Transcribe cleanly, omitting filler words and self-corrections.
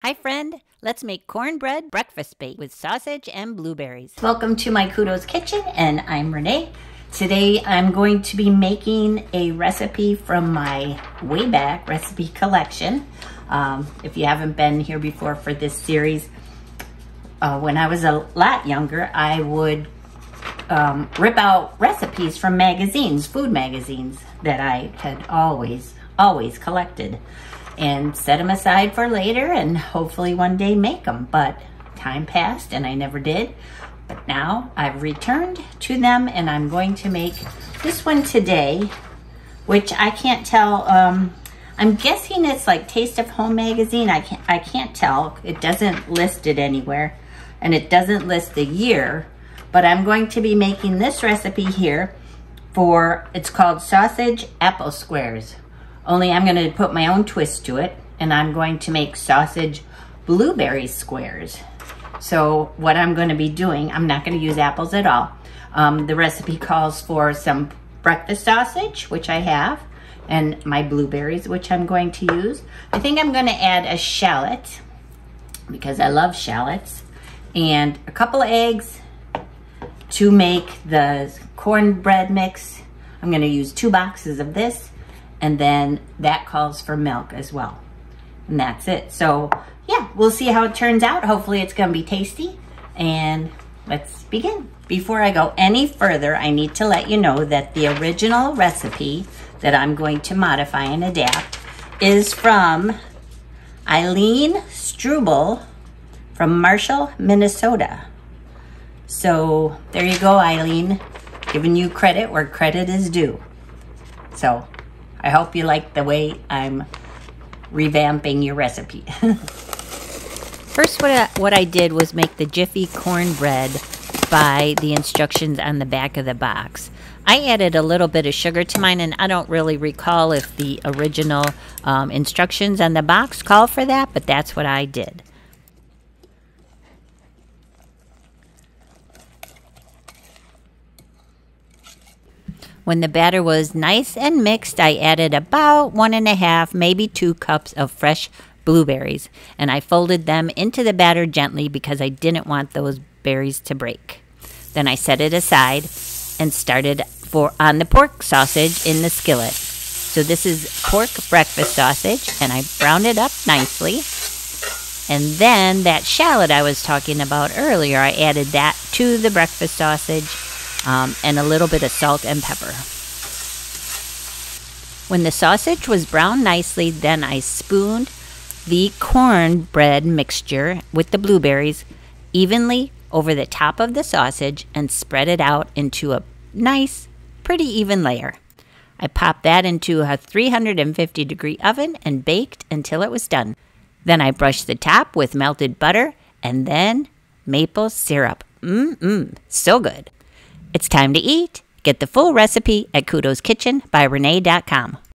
Hi friend, let's make cornbread breakfast bake with sausage and blueberries. Welcome to my Kudos Kitchen and I'm Renee. Today I'm going to be making a recipe from my way back recipe collection. If you haven't been here before for this series, when I was a lot younger, I would rip out recipes from magazines, food magazines that I had always collected, and set them aside for later and hopefully one day make them. But time passed and I never did. But now I've returned to them and I'm going to make this one today, which I can't tell. I'm guessing it's like Taste of Home magazine. I can't tell. It doesn't list it anywhere and it doesn't list the year. But I'm going to be making this recipe here it's called sausage apple squares. Only I'm going to put my own twist to it, and I'm going to make sausage blueberry squares. So what I'm going to be doing, I'm not going to use apples at all. The recipe calls for some breakfast sausage, which I have, and my blueberries, which I'm going to use. I think I'm going to add a shallot, because I love shallots, and a couple of eggs to make the cornbread mix. I'm going to use 2 boxes of this. And then that calls for milk as well. And that's it. So yeah, we'll see how it turns out. Hopefully it's gonna be tasty. And let's begin. Before I go any further, I need to let you know that the original recipe that I'm going to modify and adapt is from Eileen Struble from Marshall, Minnesota. So there you go, Eileen. Giving you credit where credit is due. So I hope you like the way I'm revamping your recipe. First, what I did was make the Jiffy cornbread by the instructions on the back of the box. I added a little bit of sugar to mine, and I don't really recall if the original instructions on the box call for that, but that's what I did. When the batter was nice and mixed, I added about 1.5, maybe 2 cups of fresh blueberries. And I folded them into the batter gently because I didn't want those berries to break. Then I set it aside and started on the pork sausage in the skillet. So this is pork breakfast sausage, and I browned it up nicely. And then that shallot I was talking about earlier, I added that to the breakfast sausage. And a little bit of salt and pepper. When the sausage was browned nicely, then I spooned the cornbread mixture with the blueberries evenly over the top of the sausage and spread it out into a nice, pretty even layer. I popped that into a 350-degree oven and baked until it was done. Then I brushed the top with melted butter and then maple syrup. So good. It's time to eat. Get the full recipe at kudoskitchenbyrenee.com.